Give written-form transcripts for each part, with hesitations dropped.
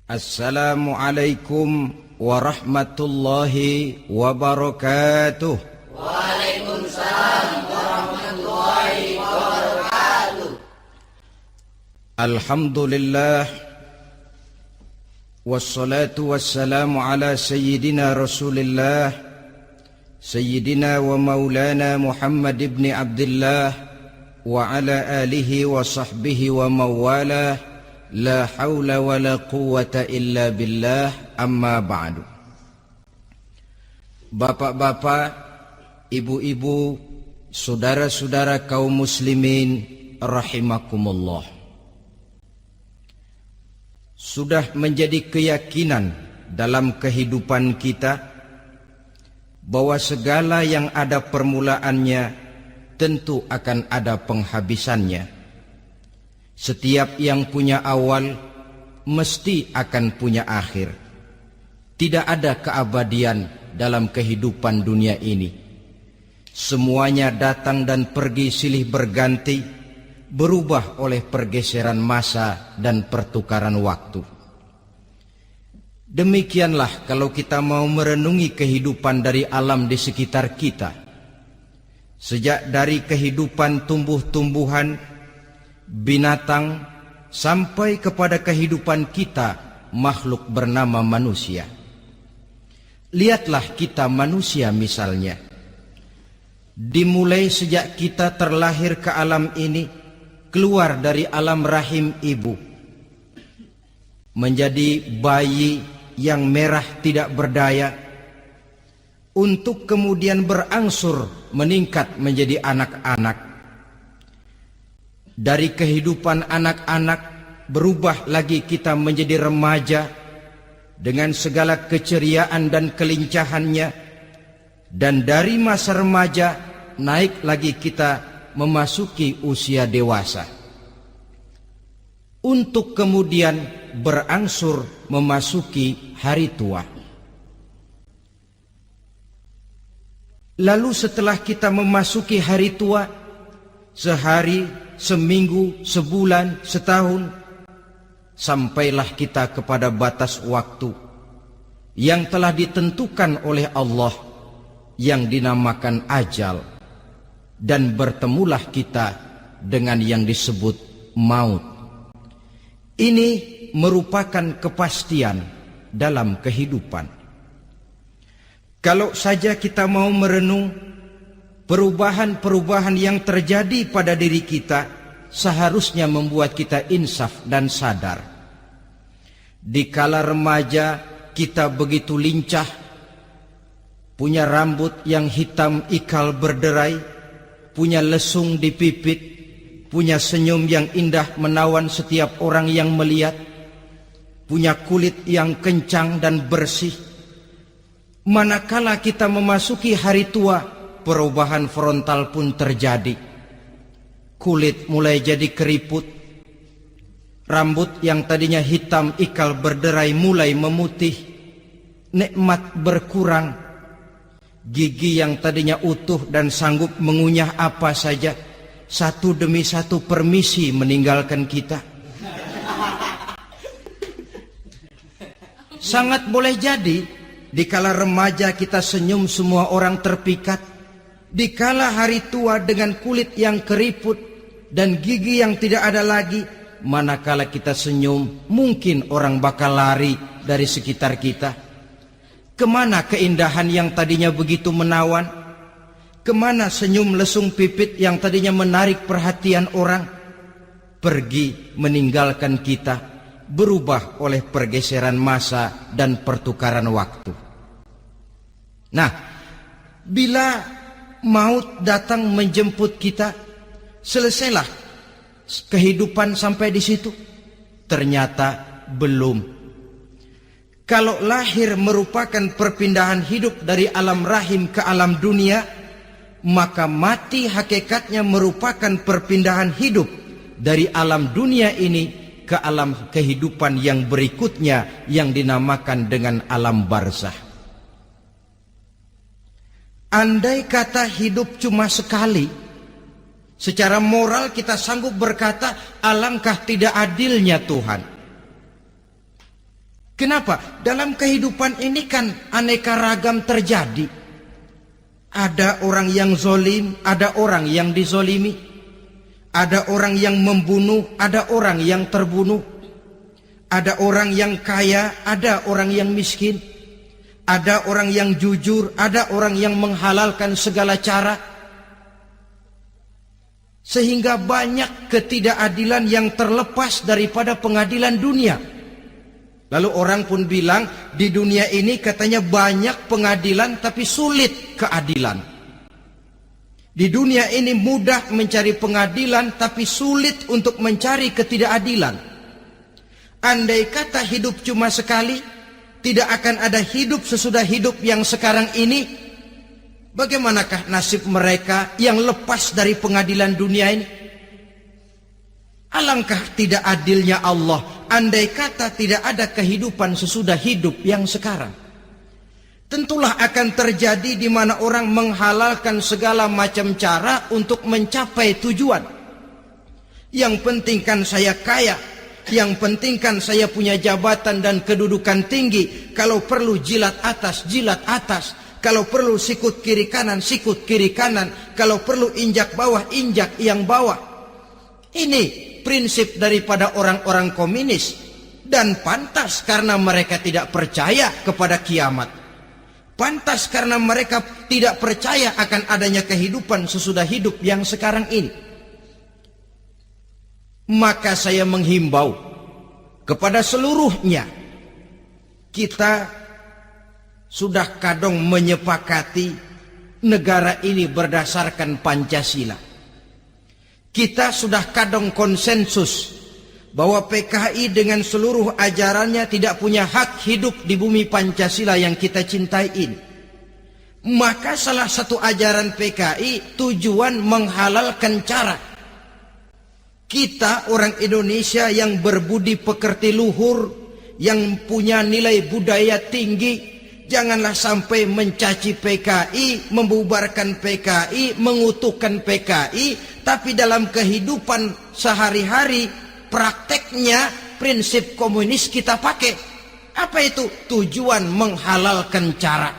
Assalamualaikum warahmatullahi wabarakatuh. Waalaikumsalam warahmatullahi wabarakatuh. Alhamdulillah wassalatu wassalamu ala sayyidina Rasulillah sayyidina wa maulana Muhammad ibn Abdullah wa ala alihi wa sahbihi wa mawalah. La haula wa la quwwata illa billah, amma ba'du. Bapak-bapak, ibu-ibu, saudara-saudara kaum muslimin rahimakumullah. Sudah menjadi keyakinan dalam kehidupan kita bahwa segala yang ada permulaannya tentu akan ada penghabisannya. Setiap yang punya awal mesti akan punya akhir. Tidak ada keabadian dalam kehidupan dunia ini. Semuanya datang dan pergi silih berganti, berubah oleh pergeseran masa dan pertukaran waktu. Demikianlah kalau kita mau merenungi kehidupan dari alam di sekitar kita. Sejak dari kehidupan tumbuh-tumbuhan, binatang, sampai kepada kehidupan kita, makhluk bernama manusia. Lihatlah kita manusia misalnya. Dimulai sejak kita terlahir ke alam ini, keluar dari alam rahim ibu, menjadi bayi yang merah tidak berdaya, untuk kemudian berangsur meningkat menjadi anak-anak. Dari kehidupan anak-anak berubah lagi kita menjadi remaja dengan segala keceriaan dan kelincahannya, dan dari masa remaja naik lagi kita memasuki usia dewasa, untuk kemudian berangsur memasuki hari tua. Lalu setelah kita memasuki hari tua, sehari, seminggu, sebulan, setahun, sampailah kita kepada batas waktu yang telah ditentukan oleh Allah, yang dinamakan ajal, dan bertemulah kita dengan yang disebut maut. Ini merupakan kepastian dalam kehidupan. Kalau saja kita mau merenung perubahan-perubahan yang terjadi pada diri kita, seharusnya membuat kita insaf dan sadar. Di kala remaja kita begitu lincah, punya rambut yang hitam ikal berderai, punya lesung di pipit, punya senyum yang indah menawan setiap orang yang melihat, punya kulit yang kencang dan bersih. Manakala kita memasuki hari tua, perubahan frontal pun terjadi. Kulit mulai jadi keriput, rambut yang tadinya hitam ikal berderai mulai memutih, nikmat berkurang, gigi yang tadinya utuh dan sanggup mengunyah apa saja, satu demi satu permisi meninggalkan kita. Sangat boleh jadi dikala remaja kita senyum semua orang terpikat, dikala hari tua dengan kulit yang keriput dan gigi yang tidak ada lagi, manakala kita senyum mungkin orang bakal lari dari sekitar kita. Kemana keindahan yang tadinya begitu menawan? Kemana senyum lesung pipit yang tadinya menarik perhatian orang? Pergi meninggalkan kita, berubah oleh pergeseran masa dan pertukaran waktu. Nah, bila maut datang menjemput kita, selesailah kehidupan sampai di situ? Ternyata belum. Kalau lahir merupakan perpindahan hidup dari alam rahim ke alam dunia, maka mati hakikatnya merupakan perpindahan hidup dari alam dunia ini ke alam kehidupan yang berikutnya, yang dinamakan dengan alam barzah. Andai kata hidup cuma sekali, secara moral kita sanggup berkata, alangkah tidak adilnya Tuhan. Kenapa? Dalam kehidupan ini kan aneka ragam terjadi. Ada orang yang zolim, ada orang yang dizolimi. Ada orang yang membunuh, ada orang yang terbunuh. Ada orang yang kaya, ada orang yang miskin. Ada orang yang jujur, ada orang yang menghalalkan segala cara. Sehingga banyak ketidakadilan yang terlepas daripada pengadilan dunia. Lalu orang pun bilang, di dunia ini katanya banyak pengadilan tapi sulit keadilan. Di dunia ini mudah mencari pengadilan tapi sulit untuk mencari ketidakadilan. Andai kata hidup cuma sekali, tidak akan ada hidup sesudah hidup yang sekarang ini. Bagaimanakah nasib mereka yang lepas dari pengadilan dunia ini? Alangkah tidak adilnya Allah andai kata tidak ada kehidupan sesudah hidup yang sekarang. Tentulah akan terjadi di mana orang menghalalkan segala macam cara untuk mencapai tujuan. Yang penting kan saya kaya, yang penting kan saya punya jabatan dan kedudukan tinggi. Kalau perlu jilat atas, jilat atas. Kalau perlu sikut kiri kanan, sikut kiri kanan. Kalau perlu injak bawah, injak yang bawah. Ini prinsip daripada orang-orang komunis. Dan pantas karena mereka tidak percaya kepada kiamat. Pantas karena mereka tidak percaya akan adanya kehidupan sesudah hidup yang sekarang ini. Maka saya menghimbau kepada seluruhnya, kita sudah kadung menyepakati negara ini berdasarkan Pancasila. Kita sudah kadung konsensus bahwa PKI dengan seluruh ajarannya tidak punya hak hidup di bumi Pancasila yang kita cintai ini. Maka salah satu ajaran PKI tujuan menghalalkan cara kita orang Indonesia yang berbudi pekerti luhur, yang punya nilai budaya tinggi, janganlah sampai mencaci PKI, membubarkan PKI, mengutuhkan PKI, tapi dalam kehidupan sehari-hari prakteknya prinsip komunis kita pakai. Apa itu? Tujuan menghalalkan cara.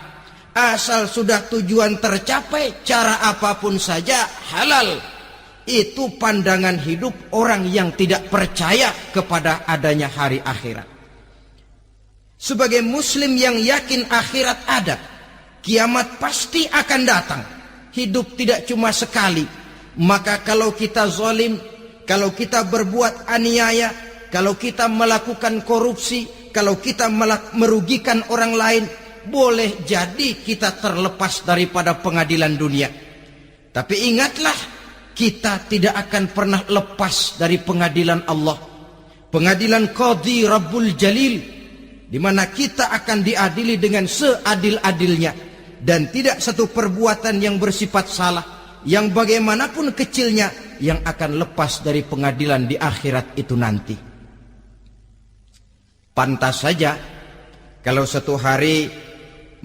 Asal sudah tujuan tercapai, cara apapun saja halal. Itu pandangan hidup orang yang tidak percaya kepada adanya hari akhirat. Sebagai muslim yang yakin akhirat ada, kiamat pasti akan datang. Hidup tidak cuma sekali. Maka kalau kita zalim, kalau kita berbuat aniaya, kalau kita melakukan korupsi, kalau kita merugikan orang lain, boleh jadi kita terlepas daripada pengadilan dunia. Tapi ingatlah, kita tidak akan pernah lepas dari pengadilan Allah. Pengadilan Qadhi Rabbul Jalil, di mana kita akan diadili dengan seadil-adilnya. Dan tidak satu perbuatan yang bersifat salah, yang bagaimanapun kecilnya, yang akan lepas dari pengadilan di akhirat itu nanti. Pantas saja kalau satu hari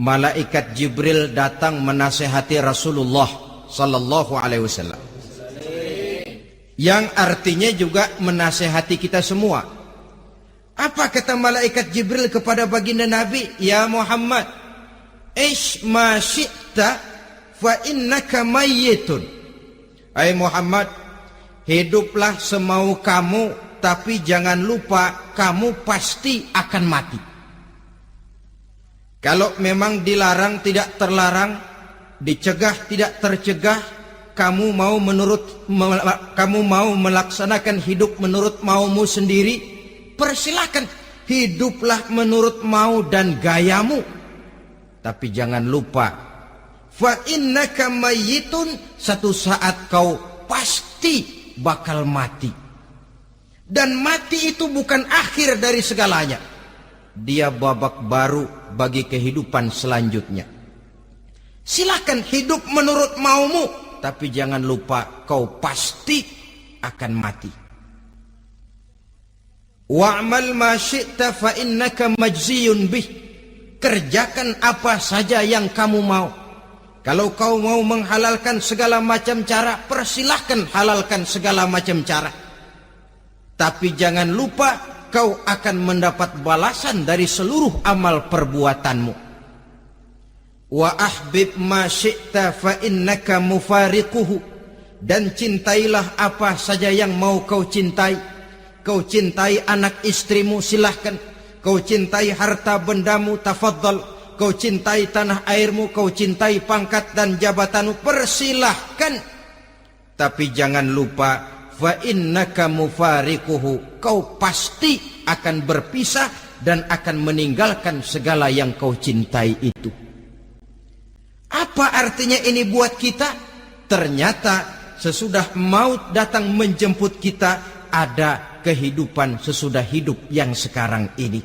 malaikat Jibril datang menasihati Rasulullah sallallahu alaihi wasallam, yang artinya juga menasihati kita semua. Apa kata malaikat Jibril kepada baginda Nabi? Ya Muhammad, ish ma syi'ta fa innaka mayyitun. Hai Muhammad, hiduplah semau kamu, tapi jangan lupa kamu pasti akan mati. Kalau memang dilarang tidak terlarang, dicegah tidak tercegah, kamu mau melaksanakan hidup menurut maumu sendiri, persilakan, hiduplah menurut mau dan gayamu. Tapi jangan lupa, fa innaka mayyitun, satu saat kau pasti bakal mati. Dan mati itu bukan akhir dari segalanya. Dia babak baru bagi kehidupan selanjutnya. Silakan hidup menurut maumu, tapi jangan lupa kau pasti akan mati. Wa'mal ma syi'ta fa innaka majziyun bih. Kerjakan apa saja yang kamu mau. Kalau kau mau menghalalkan segala macam cara, persilahkan halalkan segala macam cara. Tapi jangan lupa kau akan mendapat balasan dari seluruh amal perbuatanmu. Wa ahbib ma syi'ta fa innaka mufariquhu, dan cintailah apa saja yang mau kau cintai. Kau cintai anak istrimu, silahkan. Kau cintai harta bendamu, tafadhal. Kau cintai tanah airmu, kau cintai pangkat dan jabatanmu, persilahkan. Tapi jangan lupa, fa innaka mufariquhu, kau pasti akan berpisah dan akan meninggalkan segala yang kau cintai itu. Apa artinya ini buat kita? Ternyata sesudah maut datang menjemput kita, ada kehidupan sesudah hidup yang sekarang ini.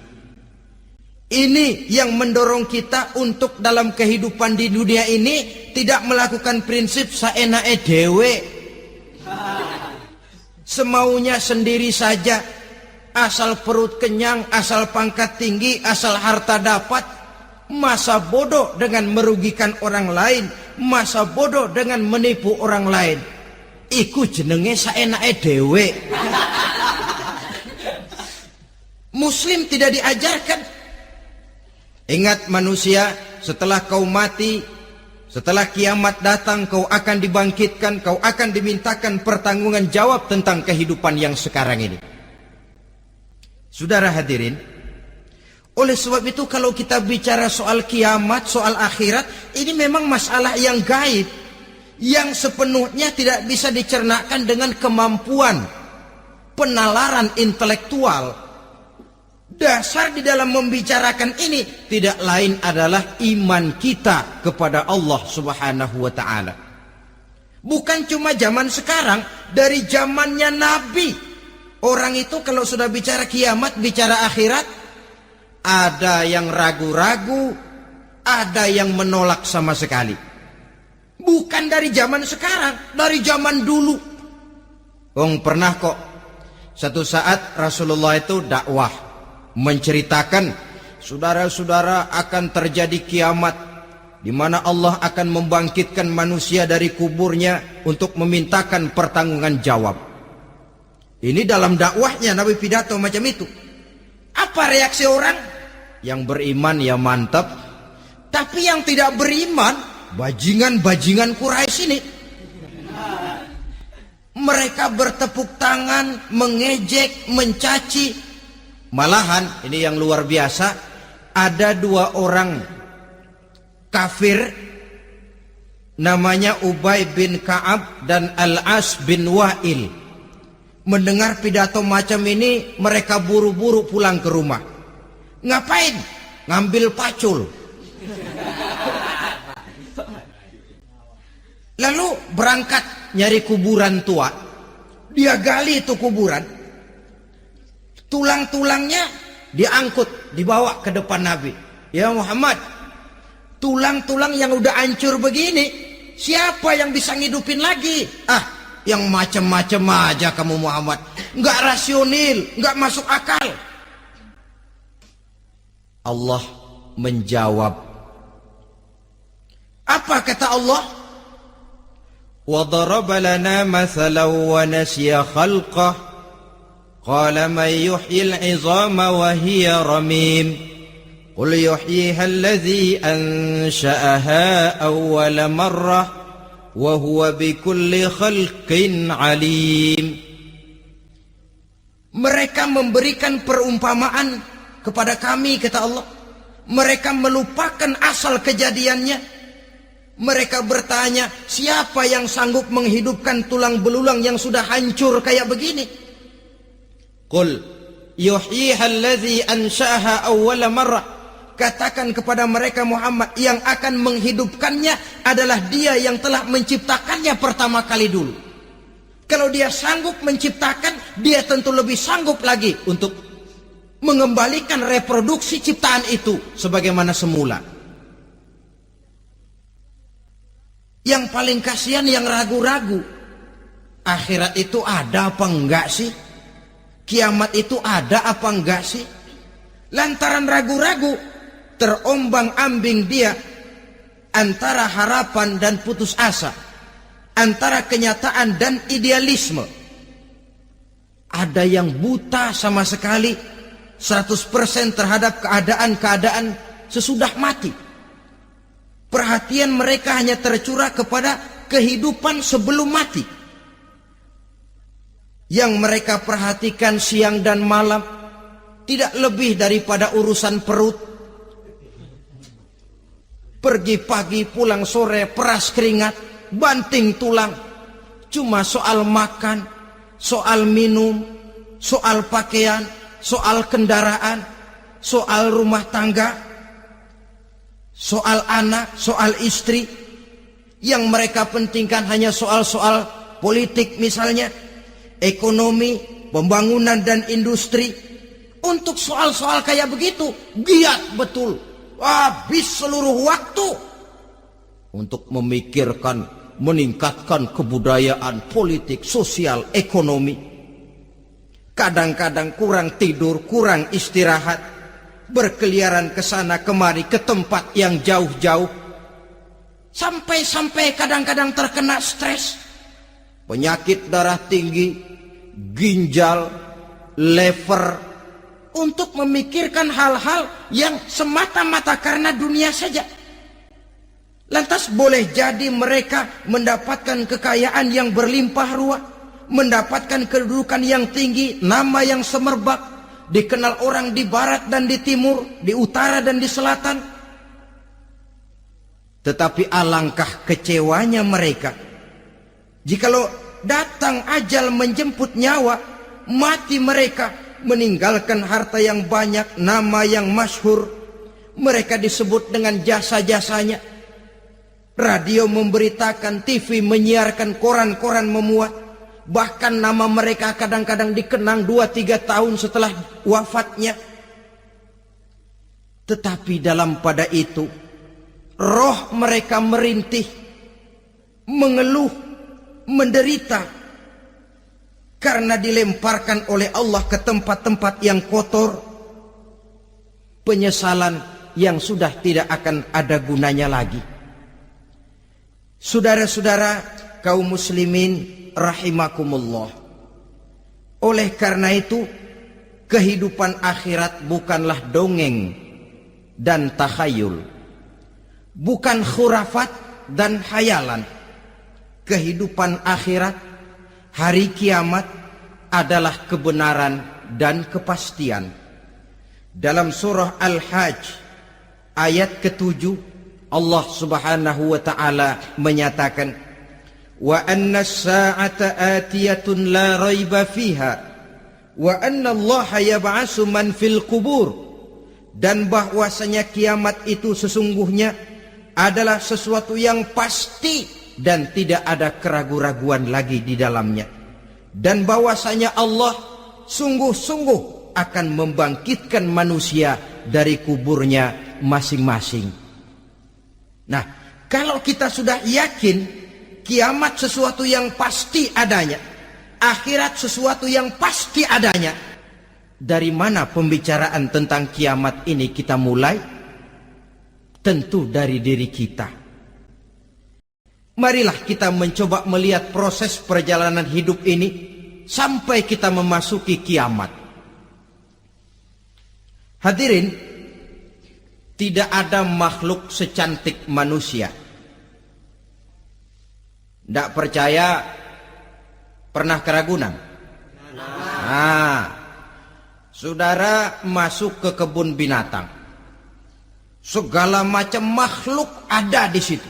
Ini yang mendorong kita untuk dalam kehidupan di dunia ini tidak melakukan prinsip saenake dewe, semaunya sendiri saja, asal perut kenyang, asal pangkat tinggi, asal harta dapat. Masa bodoh dengan merugikan orang lain, masa bodoh dengan menipu orang lain. Iku jenenge saenake dewe. Muslim tidak diajarkan. Ingat manusia, setelah kau mati, setelah kiamat datang, kau akan dibangkitkan, kau akan dimintakan pertanggungan jawab tentang kehidupan yang sekarang ini. Saudara hadirin, oleh sebab itu kalau kita bicara soal kiamat, soal akhirat, ini memang masalah yang gaib, yang sepenuhnya tidak bisa dicernakan dengan kemampuan penalaran intelektual. Dasar di dalam membicarakan ini tidak lain adalah iman kita kepada Allah Subhanahu wa ta'ala. Bukan cuma zaman sekarang, dari zamannya Nabi. Orang itu kalau sudah bicara kiamat, bicara akhirat, ada yang ragu-ragu, ada yang menolak sama sekali. Bukan dari zaman sekarang, dari zaman dulu. Pernah kok satu saat Rasulullah itu dakwah, menceritakan, saudara-saudara, akan terjadi kiamat di mana Allah akan membangkitkan manusia dari kuburnya untuk memintakan pertanggungan jawab. Ini dalam dakwahnya Nabi pidato macam itu. Apa reaksi orang? Yang beriman ya mantap, tapi yang tidak beriman, bajingan-bajingan Quraisy ini, mereka bertepuk tangan, mengejek, mencaci. Malahan ini yang luar biasa, ada dua orang kafir, namanya Ubay bin Ka'ab dan Al-As bin Wa'il. Mendengar pidato macam ini, mereka buru-buru pulang ke rumah. Ngapain? Ngambil pacul. Lalu berangkat nyari kuburan tua. Dia gali itu kuburan. Tulang-tulangnya diangkut, dibawa ke depan Nabi. Ya Muhammad, tulang-tulang yang udah hancur begini, siapa yang bisa ngidupin lagi? Yang macam-macam aja kamu Muhammad, nggak rasional, nggak masuk akal. Allah menjawab. Apa kata Allah? Wa daraba lana mathalan wa nasiya khalqah, qala man yuhyil 'izama wa hiya ramim, qul yuhyiha alladhi ansha'aha awwala marrah wa huwa bikulli khalqin alim. Mereka memberikan perumpamaan kepada kami, kata Allah. Mereka melupakan asal kejadiannya. Mereka bertanya, siapa yang sanggup menghidupkan tulang belulang yang sudah hancur kayak begini? Qul yuhyiha alladhi ansha'aha awwala marrah. Katakan kepada mereka Muhammad, yang akan menghidupkannya adalah Dia yang telah menciptakannya pertama kali dulu. Kalau Dia sanggup menciptakan, Dia tentu lebih sanggup lagi untuk mengembalikan reproduksi ciptaan itu sebagaimana semula. Yang paling kasihan yang ragu-ragu. Akhirat itu ada apa enggak sih? Kiamat itu ada apa enggak sih? Lantaran ragu-ragu, terombang-ambing dia antara harapan dan putus asa, antara kenyataan dan idealisme. Ada yang buta sama sekali, 100% terhadap keadaan-keadaan sesudah mati. Perhatian mereka hanya tercurah kepada kehidupan sebelum mati. Yang mereka perhatikan siang dan malam tidak lebih daripada urusan perut. Pergi pagi, pulang sore, peras keringat, banting tulang. Cuma soal makan, soal minum, soal pakaian, soal kendaraan, soal rumah tangga, soal anak, soal istri. Yang mereka pentingkan hanya soal-soal politik misalnya, ekonomi, pembangunan dan industri. Untuk soal-soal kayak begitu, giat betul. Habis seluruh waktu untuk memikirkan, meningkatkan kebudayaan, politik, sosial, ekonomi. Kadang-kadang kurang tidur, kurang istirahat, berkeliaran ke sana kemari ke tempat yang jauh-jauh. Sampai-sampai kadang-kadang terkena stres, penyakit darah tinggi, ginjal, lever, untuk memikirkan hal-hal yang semata-mata karena dunia saja. Lantas boleh jadi mereka mendapatkan kekayaan yang berlimpah ruah, mendapatkan kedudukan yang tinggi, nama yang semerbak, dikenal orang di barat dan di timur, di utara dan di selatan. Tetapi alangkah kecewanya mereka jikalau datang ajal menjemput nyawa, mati mereka, meninggalkan harta yang banyak, nama yang masyhur. Mereka disebut dengan jasa-jasanya. Radio memberitakan, TV menyiarkan, koran-koran memuat. Bahkan nama mereka kadang-kadang dikenang 2-3 tahun setelah wafatnya. Tetapi dalam pada itu, roh mereka merintih, mengeluh, menderita, karena dilemparkan oleh Allah ke tempat-tempat yang kotor. Penyesalan yang sudah tidak akan ada gunanya lagi. Saudara-saudara kaum muslimin rahimakumullah. Oleh karena itu, kehidupan akhirat bukanlah dongeng dan takhayul, bukan khurafat dan hayalan. Kehidupan akhirat, hari kiamat adalah kebenaran dan kepastian. Dalam surah Al-Hajj ayat ke-7, Allah Subhanahu wa taala menyatakan, wa anna as-sa'ata atiyatun la raiba fiha wa anna Allah yab'atsu man fil qubur. Dan bahwasanya kiamat itu sesungguhnya adalah sesuatu yang pasti dan tidak ada keraguan-raguan lagi di dalamnya. Dan bahwasanya Allah sungguh-sungguh akan membangkitkan manusia dari kuburnya masing-masing. Nah, kalau kita sudah yakin kiamat sesuatu yang pasti adanya, akhirat sesuatu yang pasti adanya, dari mana pembicaraan tentang kiamat ini kita mulai? Tentu dari diri kita. Marilah kita mencoba melihat proses perjalanan hidup ini sampai kita memasuki kiamat. Hadirin, tidak ada makhluk secantik manusia. Tidak percaya, pernah ke Ragunan? Nah, saudara masuk ke kebun binatang, segala macam makhluk ada di situ.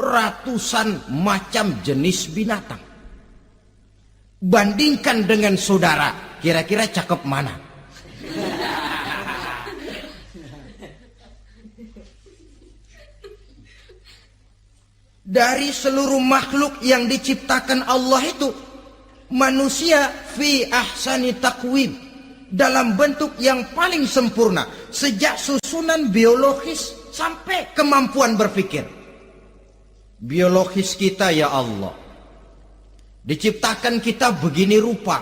Ratusan macam jenis binatang. Bandingkan dengan saudara, kira-kira cakep mana? Dari seluruh makhluk yang diciptakan Allah itu, manusia fi ahsani taqwim, dalam bentuk yang paling sempurna, sejak susunan biologis sampai kemampuan berpikir. Biologis kita, ya Allah, diciptakan kita begini rupa.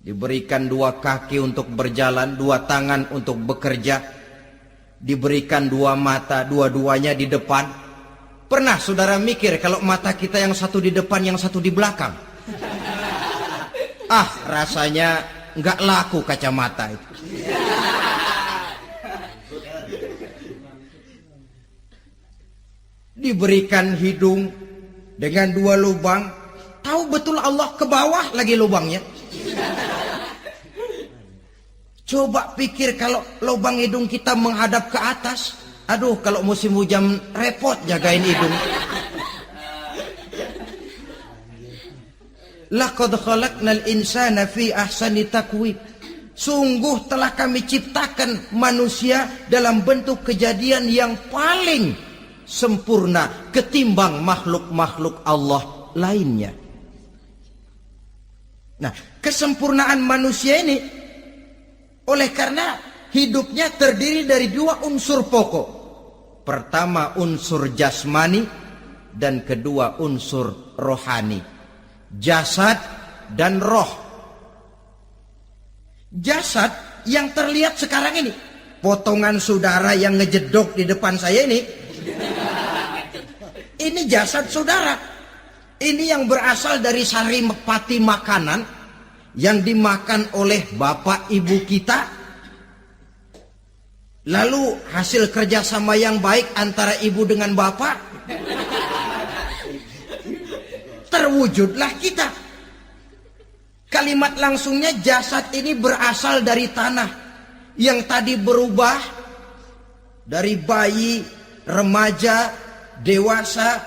Diberikan 2 kaki untuk berjalan, 2 tangan untuk bekerja, diberikan 2 mata, dua-duanya di depan. Pernah saudara mikir kalau mata kita yang satu di depan, yang satu di belakang? Rasanya nggak laku kacamata itu. Diberikan hidung dengan 2 lubang, tahu betul Allah ke bawah lagi lubangnya. Coba pikir kalau lubang hidung kita menghadap ke atas. Aduh, kalau musim hujan repot jagain hidung. Laqad khalaqnal insana fi ahsani taqwim. Sungguh telah kami ciptakan manusia dalam bentuk kejadian yang paling sempurna ketimbang makhluk-makhluk Allah lainnya. Nah, kesempurnaan manusia ini oleh karena hidupnya terdiri dari 2 unsur pokok. Pertama unsur jasmani dan kedua unsur rohani. Jasad dan roh. Jasad yang terlihat sekarang ini, potongan saudara yang ngejedok di depan saya ini jasad saudara. Ini yang berasal dari saripati makanan yang dimakan oleh bapak ibu kita. Lalu hasil kerjasama yang baik antara ibu dengan bapak, terwujudlah kita. Kalimat langsungnya jasad ini berasal dari tanah yang tadi berubah dari bayi, remaja, dewasa,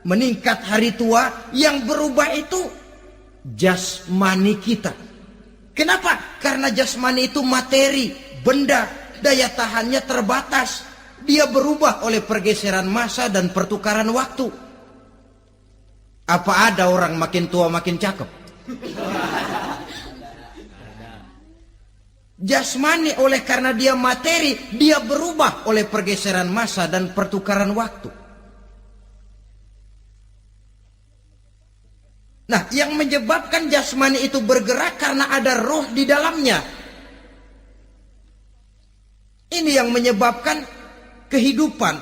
meningkat hari tua. Yang berubah itu jasmani kita. Kenapa? Karena jasmani itu materi, benda, daya tahannya terbatas. Dia berubah oleh pergeseran massa dan pertukaran waktu. Apa ada orang makin tua makin cakep? Jasmani oleh karena dia materi, dia berubah oleh pergeseran massa dan pertukaran waktu. Nah, yang menyebabkan jasmani itu bergerak karena ada roh di dalamnya. Ini yang menyebabkan kehidupan.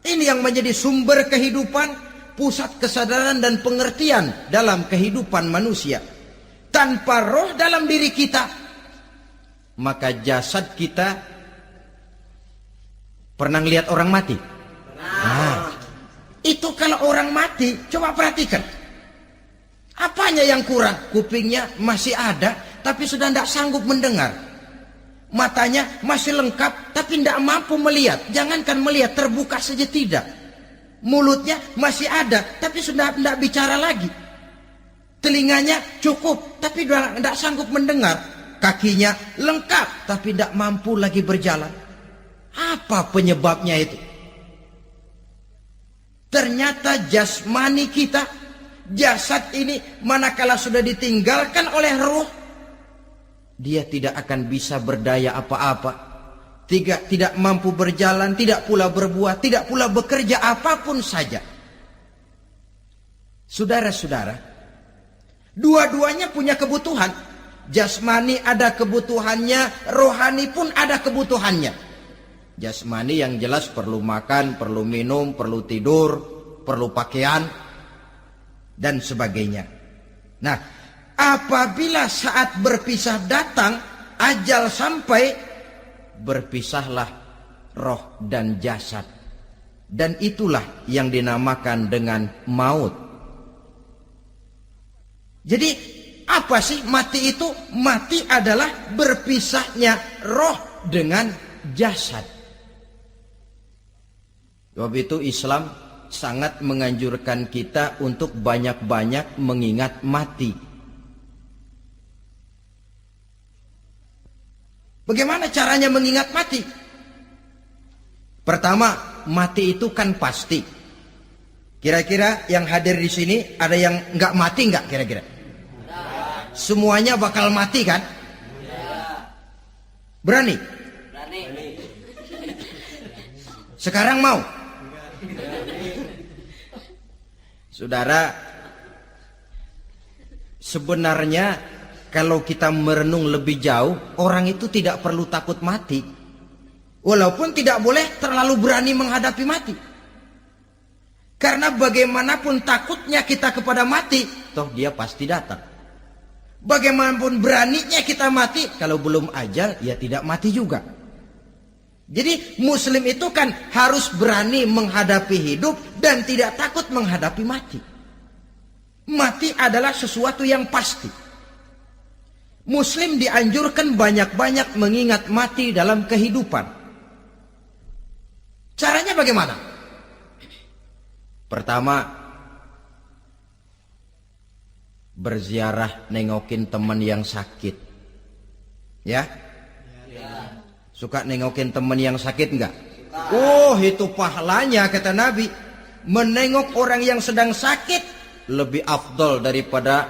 Ini yang menjadi sumber kehidupan, pusat kesadaran dan pengertian dalam kehidupan manusia. Tanpa roh dalam diri kita, maka jasad kita, pernah lihat orang mati? Nah, itu kalau orang mati, coba perhatikan. Apanya yang kurang? Kupingnya masih ada, tapi sudah tidak sanggup mendengar. Matanya masih lengkap, tapi tidak mampu melihat. Jangankan melihat, terbuka saja tidak. Mulutnya masih ada, tapi sudah tidak bicara lagi. Telinganya cukup, tapi sudah tidak sanggup mendengar. Kakinya lengkap, tapi tidak mampu lagi berjalan. Apa penyebabnya itu? Ternyata jasmani kita, jasad ini manakala sudah ditinggalkan oleh ruh, dia tidak akan bisa berdaya apa-apa. Tidak mampu berjalan, tidak pula berbuat, tidak pula bekerja apapun saja. Saudara-saudara, dua-duanya punya kebutuhan. Jasmani ada kebutuhannya, rohani pun ada kebutuhannya. Jasmani yang jelas perlu makan, perlu minum, perlu tidur, perlu pakaian, dan sebagainya. Nah, apabila saat berpisah datang, ajal sampai, berpisahlah roh dan jasad. Dan itulah yang dinamakan dengan maut. Jadi apa sih mati itu? Mati adalah berpisahnya roh dengan jasad. Sebab itu Islam sangat menganjurkan kita untuk banyak-banyak mengingat mati. Bagaimana caranya mengingat mati? Pertama, mati itu kan pasti. Kira-kira yang hadir di sini ada yang nggak mati nggak kira-kira? Semuanya bakal mati kan? Berani? Berani. Sekarang mau? Saudara, sebenarnya kalau kita merenung lebih jauh, orang itu tidak perlu takut mati. Walaupun tidak boleh terlalu berani menghadapi mati. Karena bagaimanapun takutnya kita kepada mati, toh dia pasti datang. Bagaimanapun beraninya kita mati, kalau belum ajal ya tidak mati juga. Jadi muslim itu kan harus berani menghadapi hidup dan tidak takut menghadapi mati. Mati adalah sesuatu yang pasti. Muslim dianjurkan banyak-banyak mengingat mati dalam kehidupan. Caranya bagaimana? Pertama, berziarah nengokin teman yang sakit. Ya? Suka nengokin teman yang sakit enggak? Oh, itu pahalanya kata Nabi. Menengok orang yang sedang sakit lebih afdol daripada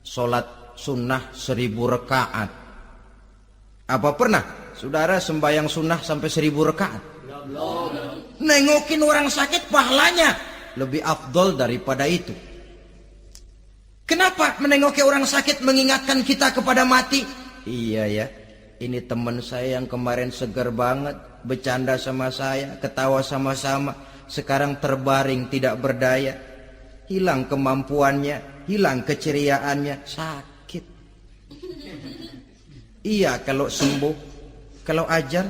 sholat sunnah 1000 rakaat. Apa pernah saudara sembahyang sunnah sampai 1000 rakaat? Nengokin orang sakit pahalanya lebih afdol daripada itu. Kenapa menengoki orang sakit mengingatkan kita kepada mati? Iya ya, ini teman saya yang kemarin segar banget, bercanda sama saya, ketawa sama-sama, sekarang terbaring tidak berdaya, hilang kemampuannya, hilang keceriaannya, sakit. Iya kalau sembuh, kalau ajar,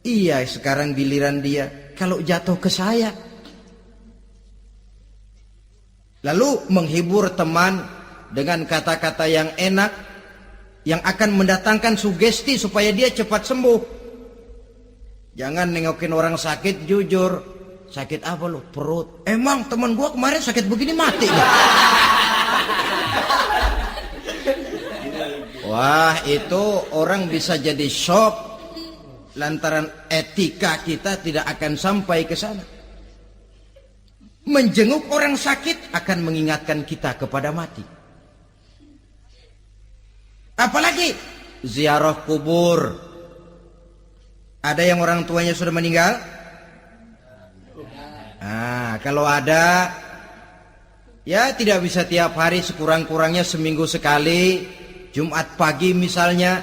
iya sekarang giliran dia, kalau jatuh ke saya. Lalu menghibur teman dengan kata-kata yang enak, yang akan mendatangkan sugesti supaya dia cepat sembuh. Jangan nengokin orang sakit jujur. Sakit apa lu? Perut. Emang teman gua kemarin sakit begini mati ya? Wah, itu orang bisa jadi shock lantaran etika kita tidak akan sampai ke sana. Menjenguk orang sakit akan mengingatkan kita kepada mati. Apalagi ziarah kubur. Ada yang orang tuanya sudah meninggal? Kalau ada, ya tidak bisa tiap hari, sekurang-kurangnya seminggu sekali. Jumat pagi misalnya,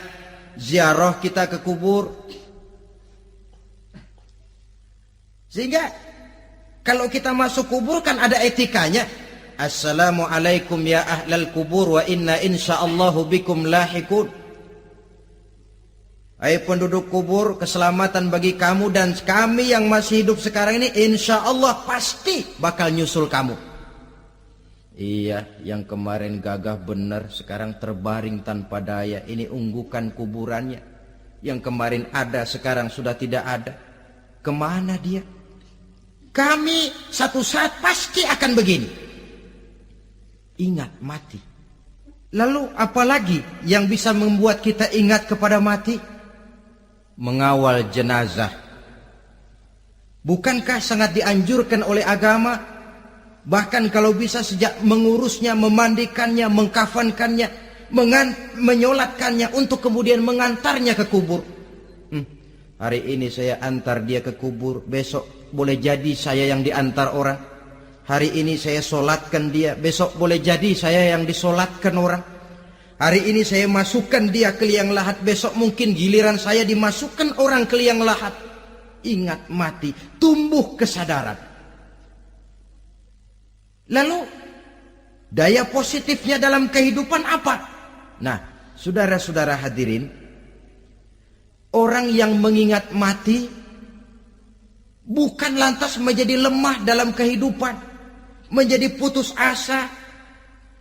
ziarah kita ke kubur. Sehingga kalau kita masuk kubur kan ada etikanya. Assalamualaikum ya ahlal kubur wa inna insyaallahu bikum lahikun. Hai penduduk kubur, keselamatan bagi kamu dan kami yang masih hidup sekarang ini insyaallah pasti bakal nyusul kamu. Iya, yang kemarin gagah benar sekarang terbaring tanpa daya. Ini unggukan kuburannya. Yang kemarin ada sekarang sudah tidak ada. Kemana dia? Kami satu saat pasti akan begini. Ingat mati. Lalu apalagi yang bisa membuat kita ingat kepada mati? Mengawal jenazah. Bukankah sangat dianjurkan oleh agama? Bahkan kalau bisa sejak mengurusnya, memandikannya, mengkafankannya, menyolatkannya untuk kemudian mengantarnya ke kubur. Hari ini saya antar dia ke kubur, besok boleh jadi saya yang diantar orang. Hari ini saya solatkan dia, besok boleh jadi saya yang disolatkan orang. Hari ini saya masukkan dia ke liang lahat, besok mungkin giliran saya dimasukkan orang ke liang lahat. Ingat mati, tumbuh kesadaran. Lalu daya positifnya dalam kehidupan apa? Nah, saudara-saudara hadirin, orang yang mengingat mati bukan lantas menjadi lemah dalam kehidupan, menjadi putus asa,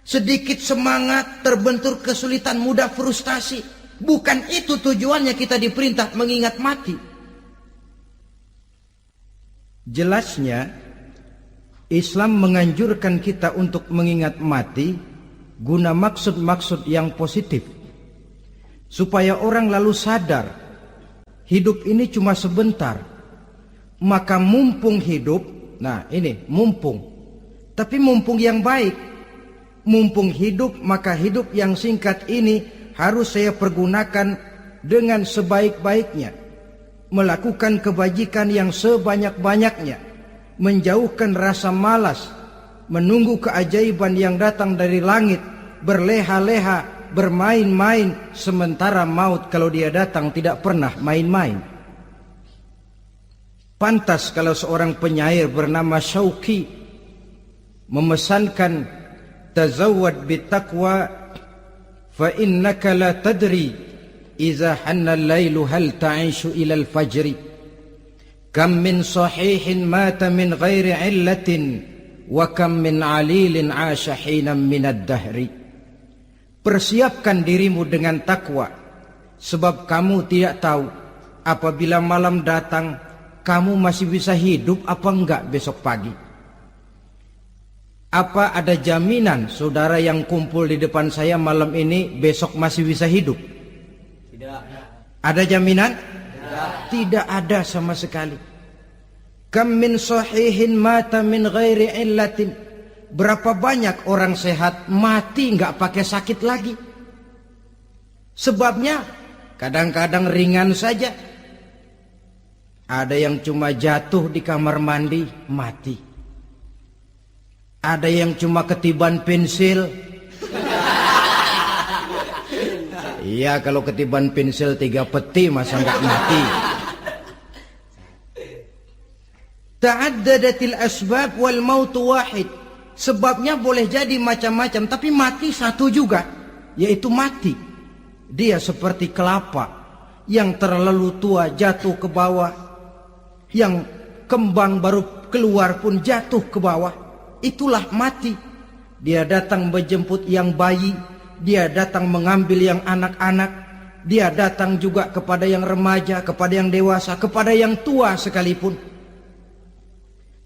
sedikit semangat, terbentur kesulitan, mudah frustasi. Bukan itu tujuannya kita diperintah mengingat mati. Jelasnya Islam menganjurkan kita untuk mengingat mati guna maksud-maksud yang positif, supaya orang lalu sadar hidup ini cuma sebentar. Maka mumpung hidup, nah ini mumpung, tapi mumpung yang baik. Mumpung hidup, maka hidup yang singkat ini harus saya pergunakan dengan sebaik-baiknya, melakukan kebajikan yang sebanyak-banyaknya, menjauhkan rasa malas, menunggu keajaiban yang datang dari langit, berleha-leha, bermain-main, sementara maut kalau dia datang tidak pernah main-main. Pantas kalau seorang penyair bernama Syauqi memesankan tazawwad bittaqwa fa innaka la tadri idza hanna al-lailu hal ta'ishu ila al-fajri kam min sahihin mata min ghairi illatin wa kam min alilin 'asha hinan min ad-dahri. Persiapkan dirimu dengan takwa, sebab kamu tidak tahu apabila malam datang kamu masih bisa hidup apa enggak besok pagi. Apa ada jaminan saudara yang kumpul di depan saya malam ini besok masih bisa hidup? Tidak. Ada jaminan? Tidak. Tidak ada sama sekali. Kam min sahihin mata min ghairi illatin. Berapa banyak orang sehat mati enggak pakai sakit lagi. Sebabnya kadang-kadang ringan saja. Ada yang cuma jatuh di kamar mandi mati. Ada yang cuma ketiban pensil. Iya, kalau ketiban pensil 3 peti masa enggak mati. Ta'addadatil asbab wal mautu wahid. Sebabnya boleh jadi macam-macam, tapi mati satu juga, yaitu mati. Dia seperti kelapa yang terlalu tua jatuh ke bawah, yang kembang baru keluar pun jatuh ke bawah. Itulah mati. Dia datang menjemput yang bayi, dia datang mengambil yang anak-anak, dia datang juga kepada yang remaja, kepada yang dewasa, kepada yang tua sekalipun.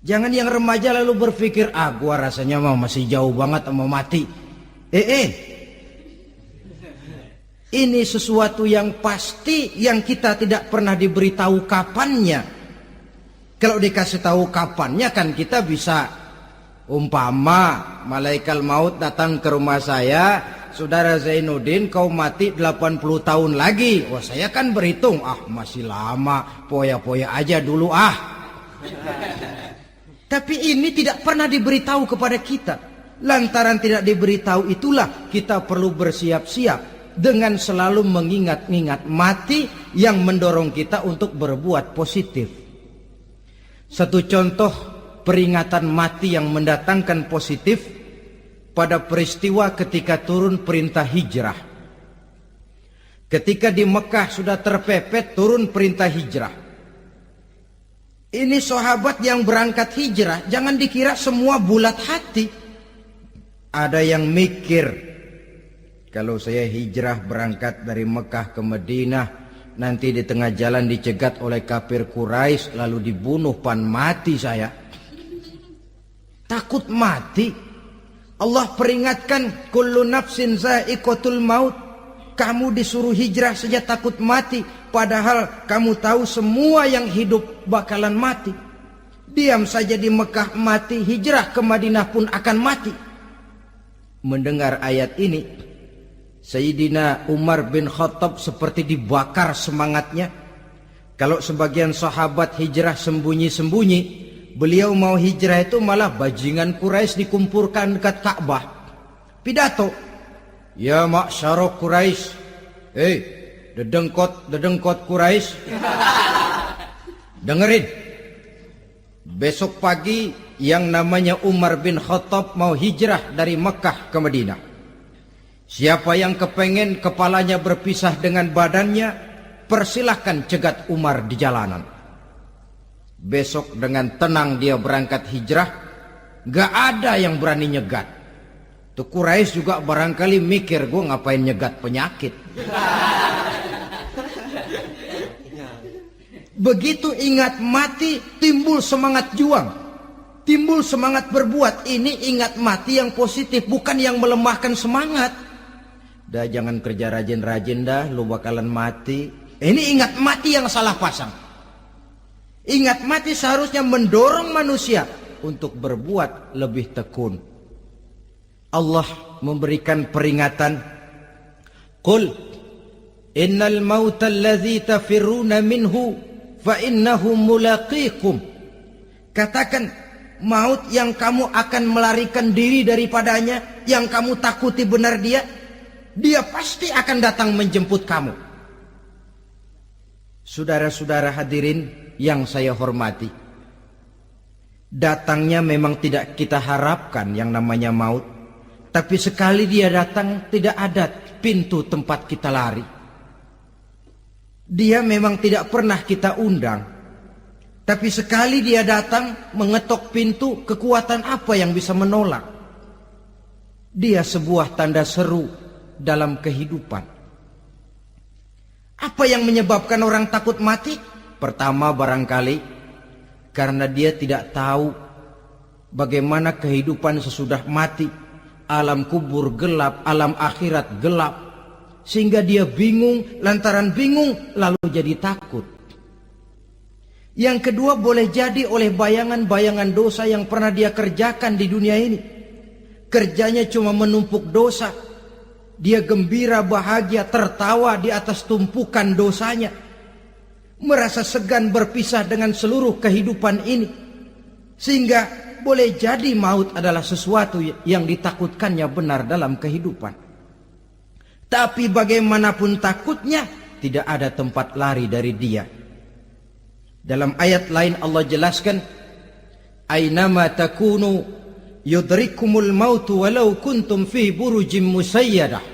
Jangan yang remaja lalu berpikir, gua rasanya masih jauh banget mau mati. Ini sesuatu yang pasti yang kita tidak pernah diberitahu kapannya. Kalau dikasih tahu kapannya kan kita bisa, umpama malaikat maut datang ke rumah saya, saudara Zainuddin kau mati 80 tahun lagi. Wah, saya kan berhitung, masih lama, poya-poya aja dulu Tapi ini tidak pernah diberitahu kepada kita. Lantaran tidak diberitahu itulah kita perlu bersiap-siap dengan selalu mengingat-ingat mati yang mendorong kita untuk berbuat positif. Satu contoh peringatan mati yang mendatangkan positif pada peristiwa ketika turun perintah hijrah. Ketika di Mekah sudah terpepet turun perintah hijrah. Ini sahabat yang berangkat hijrah, jangan dikira semua bulat hati. Ada yang mikir, kalau saya hijrah berangkat dari Mekah ke Madinah, nanti di tengah jalan dicegat oleh kafir Quraisy lalu dibunuh, mati saya. Takut mati. Allah peringatkan, kullu nafsin za'iqatul maut. Kamu disuruh hijrah saja takut mati, padahal kamu tahu semua yang hidup bakalan mati. Diam saja di Mekah mati, hijrah ke Madinah pun akan mati. Mendengar ayat ini, Sayyidina Umar bin Khattab seperti dibakar semangatnya. Kalau sebagian sahabat hijrah sembunyi-sembunyi, beliau mau hijrah itu malah bajingan Quraisy dikumpulkan dekat Ka'bah. Pidato, ya ma'syara Quraisy, dedengkot Quraisy, dengerin. Besok pagi yang namanya Umar bin Khattab mau hijrah dari Mekah ke Madinah. Siapa yang kepengen kepalanya berpisah dengan badannya, persilahkan cegat Umar di jalanan. Besok dengan tenang dia berangkat hijrah, gak ada yang berani nyegat. Tuh Quraisy juga barangkali mikir, gue ngapain nyegat penyakit. Begitu ingat mati, timbul semangat juang, timbul semangat berbuat. Ini ingat mati yang positif, bukan yang melemahkan semangat. Dah jangan kerja rajin-rajin dah, lu bakalan mati. Ini ingat mati yang salah pasang. Ingat mati seharusnya mendorong manusia untuk berbuat lebih tekun. Allah memberikan peringatan, qul innal mauta alladzi tafirruna minhu fa innahu mulaqikum. Katakan, maut yang kamu akan melarikan diri daripadanya, yang kamu takuti benar dia pasti akan datang menjemput kamu. Saudara-saudara hadirin yang saya hormati, datangnya memang tidak kita harapkan yang namanya maut, Tapi sekali dia datang, tidak ada pintu tempat kita lari. Dia memang tidak pernah kita undang. Tapi sekali dia datang, mengetok pintu, kekuatan apa yang bisa menolak? Dia sebuah tanda seru dalam kehidupan. Apa yang menyebabkan orang takut mati? Pertama barangkali karena dia tidak tahu bagaimana kehidupan sesudah mati. Alam kubur gelap, alam akhirat gelap. Sehingga dia bingung, lantaran bingung lalu jadi takut. Yang kedua boleh jadi oleh bayangan-bayangan dosa yang pernah dia kerjakan di dunia ini. Kerjanya cuma menumpuk dosa. Dia gembira, bahagia, tertawa di atas tumpukan dosanya. Merasa segan berpisah dengan seluruh kehidupan ini. Sehingga boleh jadi maut adalah sesuatu yang ditakutkannya benar dalam kehidupan. Tapi bagaimanapun takutnya, tidak ada tempat lari dari dia. Dalam ayat lain Allah jelaskan, Aynama takunu yudrikumul mautu walau kuntum fi burujim musayyadah.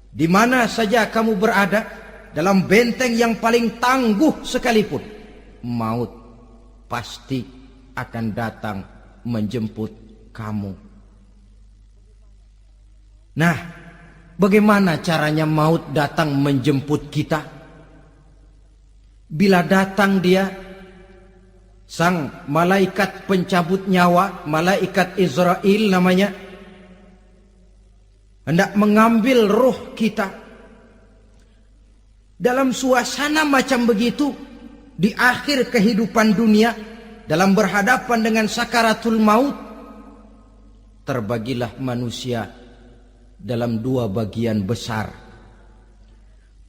Di mana saja kamu berada, dalam benteng yang paling tangguh sekalipun, maut pasti akan datang menjemput kamu. Nah, bagaimana caranya maut datang menjemput kita? Bila datang dia, sang malaikat pencabut nyawa, malaikat Israel namanya, hendak mengambil roh kita. Dalam suasana macam begitu, di akhir kehidupan dunia, dalam berhadapan dengan sakaratul maut, terbagilah manusia dalam dua bagian besar.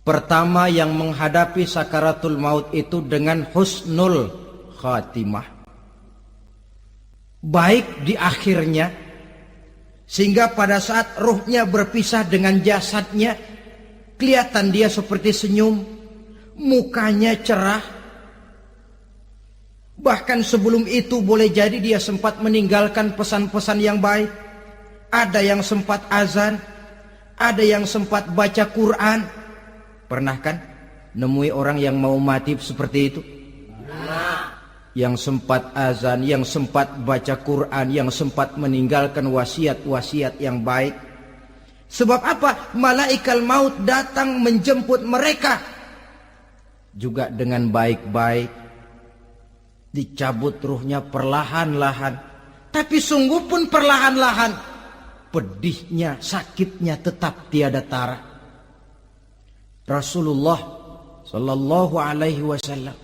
Pertama, yang menghadapi sakaratul maut itu dengan husnul khatimah, baik di akhirnya, sehingga pada saat ruhnya berpisah dengan jasadnya, kelihatan dia seperti senyum, mukanya cerah. Bahkan sebelum itu boleh jadi dia sempat meninggalkan pesan-pesan yang baik. Ada yang sempat azan, ada yang sempat baca Quran. Pernah kan nemui orang yang mau mati seperti itu? Yang sempat azan, yang sempat baca Quran, yang sempat meninggalkan wasiat-wasiat yang baik. Sebab apa? Malaikat maut datang menjemput mereka juga dengan baik-baik. Dicabut ruhnya perlahan-lahan, tapi sungguh pun perlahan-lahan. Pedihnya, sakitnya tetap tiada tara. Rasulullah Sallallahu Alaihi Wasallam,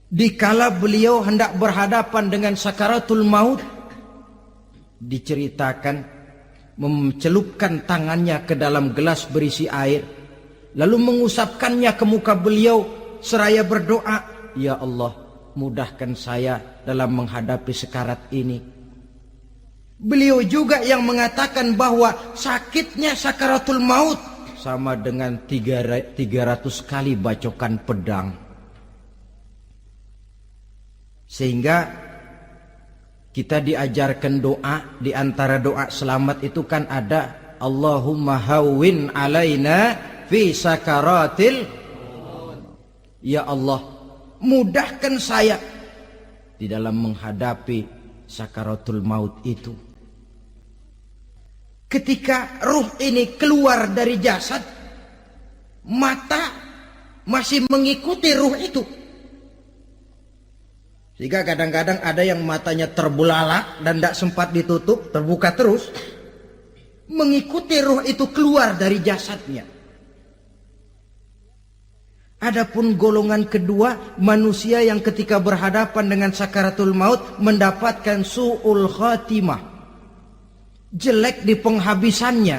dikala beliau hendak berhadapan dengan sakaratul maut, diceritakan mencelupkan tangannya ke dalam gelas berisi air, lalu mengusapkannya ke muka beliau seraya berdoa, Ya Allah, mudahkan saya dalam menghadapi sekarat ini. Beliau juga yang mengatakan bahwa sakitnya sakaratul maut sama dengan 300 kali bacokan pedang. Sehingga kita diajarkan doa. Di antara doa selamat itu kan ada Allahumma hawwin alaina fi sakaratil. Ya Allah, mudahkan saya di dalam menghadapi sakaratul maut itu. Ketika ruh ini keluar dari jasad, mata masih mengikuti ruh itu. Sehingga kadang-kadang ada yang matanya terbelalak dan tidak sempat ditutup, terbuka terus, mengikuti ruh itu keluar dari jasadnya. Adapun golongan kedua, manusia yang ketika berhadapan dengan sakaratul maut mendapatkan su'ul khatimah, jelek di penghabisannya.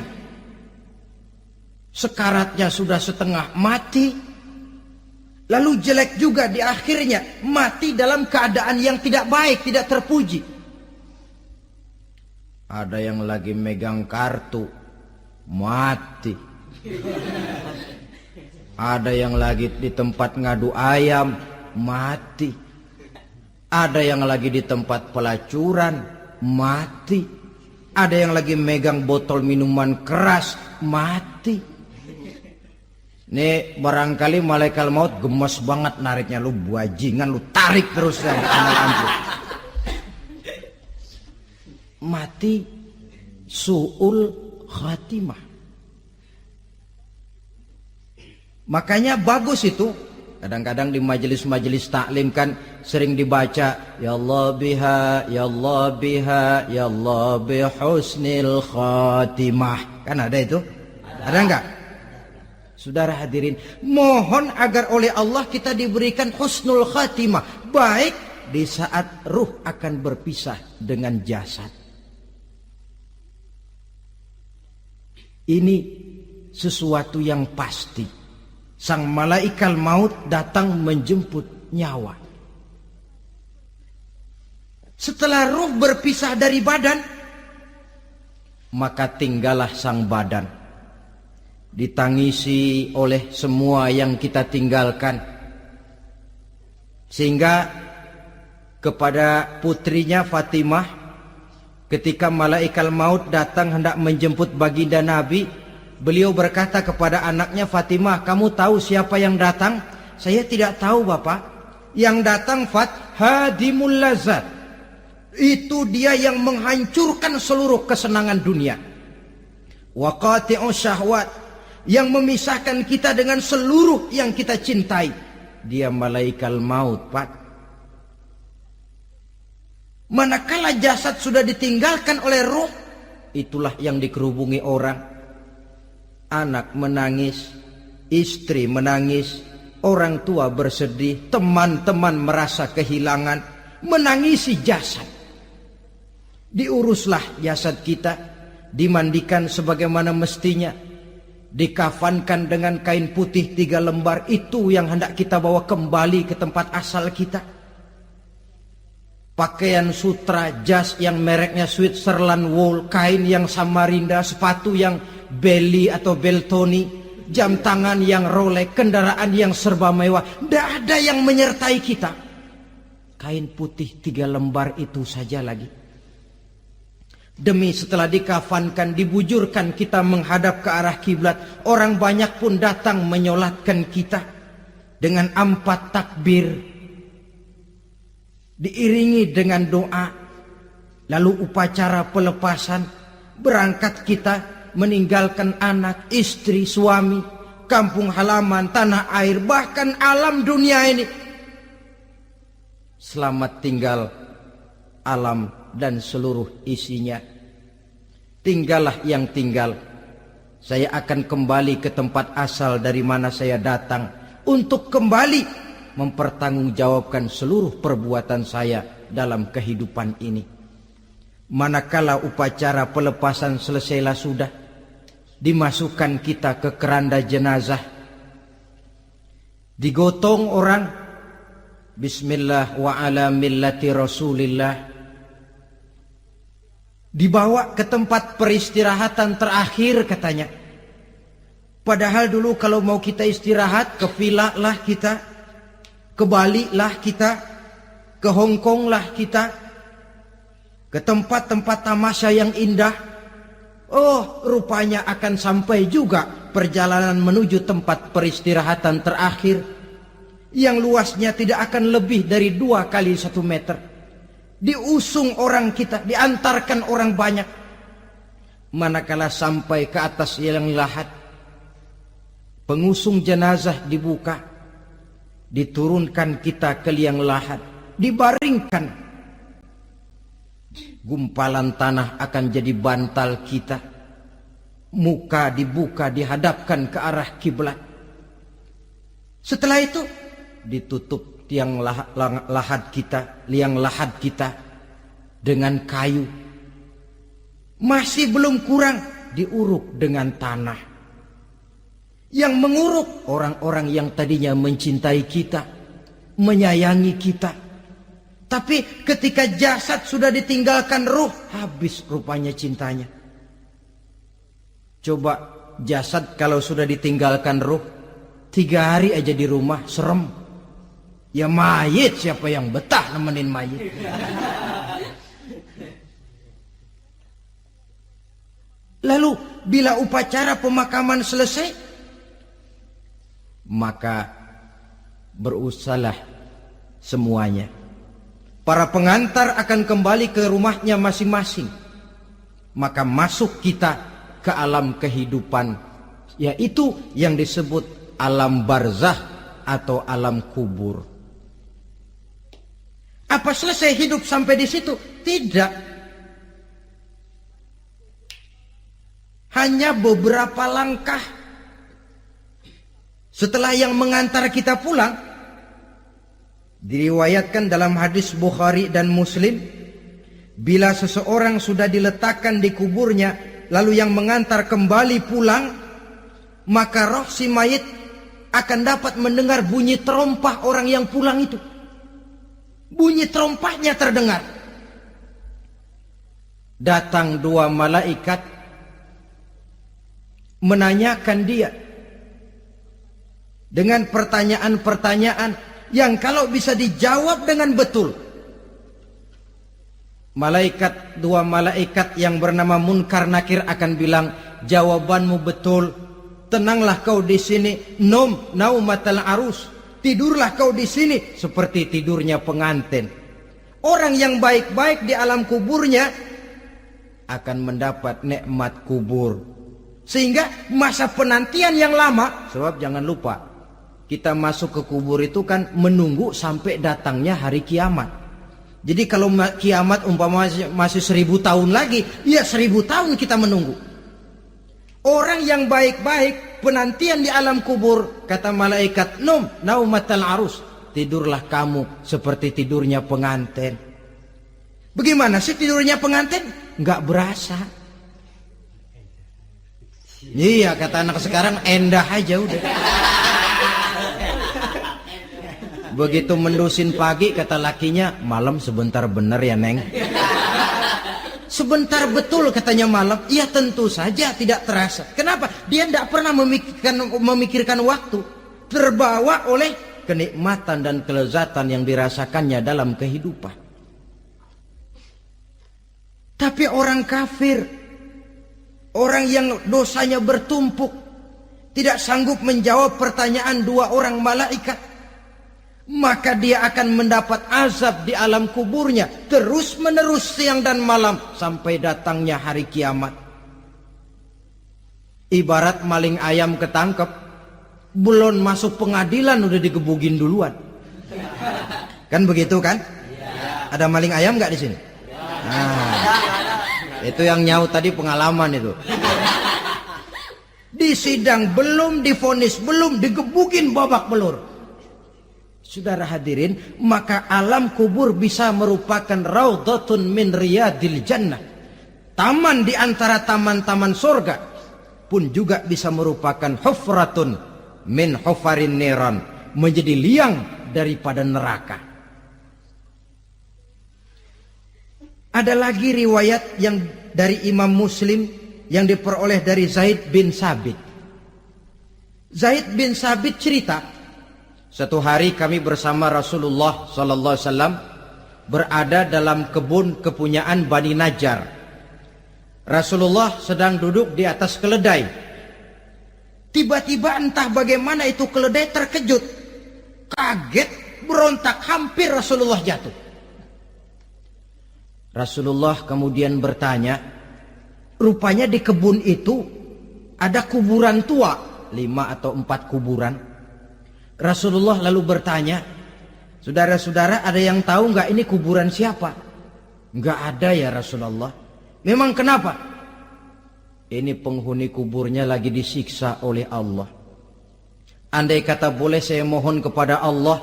Sekaratnya sudah setengah mati, lalu jelek juga di akhirnya, mati dalam keadaan yang tidak baik, tidak terpuji. Ada yang lagi megang kartu, mati. Ada yang lagi di tempat ngadu ayam, mati. Ada yang lagi di tempat pelacuran, mati. Ada yang lagi megang botol minuman keras, mati. Nih barangkali malaikat maut gemes banget nariknya, lu bajingan, lu tarik terus ya, mati su'ul khatimah. Makanya bagus itu. Kadang-kadang di majelis-majelis taklim kan sering dibaca, ya Allah biha, ya Allah biha, ya Allah bihusnil khatimah. Kan ada itu? Ada enggak? Saudara hadirin, mohon agar oleh Allah kita diberikan husnul khatimah, baik di saat ruh akan berpisah dengan jasad. Ini sesuatu yang pasti. Sang malaikat maut datang menjemput nyawa. Setelah ruh berpisah dari badan, maka tinggallah sang badan, ditangisi oleh semua yang kita tinggalkan. Sehingga kepada putrinya Fatimah, ketika malaikat maut datang hendak menjemput baginda Nabi, beliau berkata kepada anaknya Fatimah, kamu tahu siapa yang datang? Saya tidak tahu Bapak. Yang datang hadimul lazat. Itu dia yang menghancurkan seluruh kesenangan dunia. Wa qati'us syahwat. Yang memisahkan kita dengan seluruh yang kita cintai. Dia malaikat maut, Pak. Manakala jasad sudah ditinggalkan oleh roh, itulah yang dikerubungi orang. Anak menangis, istri menangis, orang tua bersedih, teman-teman merasa kehilangan, menangisi jasad. Diuruslah jasad kita, dimandikan sebagaimana mestinya, dikafankan dengan kain putih 3 lembar, itu yang hendak kita bawa kembali ke tempat asal kita. Pakaian sutra, jas yang mereknya Switzerland wool, kain yang Samarinda, sepatu yang Belly atau Beltoni, jam tangan yang Rolex, kendaraan yang serba mewah, tidak ada yang menyertai kita. Kain putih 3 lembar itu saja lagi. Demi setelah dikafankan, dibujurkan kita menghadap ke arah kiblat, orang banyak pun datang menyolatkan kita dengan 4 takbir, diiringi dengan doa, lalu upacara pelepasan, berangkat kita meninggalkan anak, istri, suami, kampung halaman, tanah air, bahkan alam dunia ini. Selamat tinggal alam dan seluruh isinya. Tinggallah yang tinggal. Saya akan kembali ke tempat asal dari mana saya datang, untuk kembali mempertanggungjawabkan seluruh perbuatan saya dalam kehidupan ini. Manakala upacara pelepasan selesailah sudah, dimasukkan kita ke keranda jenazah, digotong orang, bismillah wa ala millati rasulillah, dibawa ke tempat peristirahatan terakhir katanya. Padahal dulu kalau mau kita istirahat, ke villa lah kita, ke Bali lah kita, ke Hong Kong lah kita, ke tempat-tempat tamasya yang indah. Oh, rupanya akan sampai juga perjalanan menuju tempat peristirahatan terakhir, yang luasnya tidak akan lebih dari 2 kali 1 meter. Diusung orang kita, diantarkan orang banyak. Manakala sampai ke atas liang lahat, pengusung jenazah dibuka, diturunkan kita ke liang lahat, dibaringkan. Gumpalan tanah akan jadi bantal kita. Muka dibuka, dihadapkan ke arah kiblat. Setelah itu ditutup liang lahat kita dengan kayu. Masih belum kurang, diuruk dengan tanah. Yang menguruk orang-orang yang tadinya mencintai kita, menyayangi kita. Tapi ketika jasad sudah ditinggalkan ruh, habis rupanya cintanya. Coba jasad kalau sudah ditinggalkan ruh, 3 hari aja di rumah, serem. Ya mayit, siapa yang betah nemenin mayit? Lalu bila upacara pemakaman selesai, maka berusahalah semuanya. Para pengantar akan kembali ke rumahnya masing-masing. Maka masuk kita ke alam kehidupan, yaitu yang disebut alam barzah atau alam kubur. Apa selesai hidup sampai di situ? Tidak. Hanya beberapa langkah setelah yang mengantar kita pulang. Diriwayatkan dalam hadis Bukhari dan Muslim, bila seseorang sudah diletakkan di kuburnya, lalu yang mengantar kembali pulang, maka roh si mayit akan dapat mendengar bunyi terompah orang yang pulang itu. Bunyi terompahnya terdengar. Datang dua malaikat menanyakan dia dengan pertanyaan-pertanyaan yang kalau bisa dijawab dengan betul, dua malaikat yang bernama Munkar Nakir akan bilang, jawabanmu betul, tenanglah kau di sini, naumatal arus, tidurlah kau di sini seperti tidurnya pengantin. Orang yang baik-baik di alam kuburnya akan mendapat nikmat kubur, sehingga masa penantian yang lama. Sebab jangan lupa, kita masuk ke kubur itu kan menunggu sampai datangnya hari kiamat. Jadi kalau kiamat umpama masih 1000 tahun lagi, ya 1000 tahun kita menunggu. Orang yang baik-baik penantian di alam kubur, kata malaikat, naumatal arus, tidurlah kamu seperti tidurnya pengantin. Bagaimana sih tidurnya pengantin? Nggak berasa. Iya, kata anak sekarang, endah aja udah. Begitu mendusin pagi, kata lakinya, malam sebentar bener ya Neng. Sebentar betul katanya malam. Ya tentu saja tidak terasa. Kenapa? Dia tidak pernah memikirkan waktu. Terbawa oleh kenikmatan dan kelezatan yang dirasakannya dalam kehidupan. Tapi orang kafir, orang yang dosanya bertumpuk, tidak sanggup menjawab pertanyaan dua orang malaikat, maka dia akan mendapat azab di alam kuburnya terus menerus siang dan malam sampai datangnya hari kiamat. Ibarat maling ayam ketangkep, belum masuk pengadilan udah digebugin duluan. Kan begitu kan? Ada maling ayam nggak di sini? Nah, itu yang nyaut tadi pengalaman itu. Di sidang belum divonis, belum digebugin babak belur. Saudara hadirin, maka alam kubur bisa merupakan raudhatun min riyadil jannah. Taman di antara taman-taman surga, pun juga bisa merupakan hufratun min hufarin niran, menjadi liang daripada neraka. Ada lagi riwayat yang dari Imam Muslim yang diperoleh dari Zaid bin Sabit. Zaid bin Sabit cerita, satu hari kami bersama Rasulullah sallallahu alaihi wasallam berada dalam kebun kepunyaan Bani Najjar. Rasulullah sedang duduk di atas keledai. Tiba-tiba entah bagaimana itu keledai terkejut, kaget, berontak, hampir Rasulullah jatuh. Rasulullah kemudian bertanya, rupanya di kebun itu ada kuburan tua, 5 atau 4 kuburan. Rasulullah lalu bertanya, saudara-saudara ada yang tahu nggak ini kuburan siapa? Nggak ada ya Rasulullah. Memang kenapa? Ini penghuni kuburnya lagi disiksa oleh Allah. Andai kata boleh saya mohon kepada Allah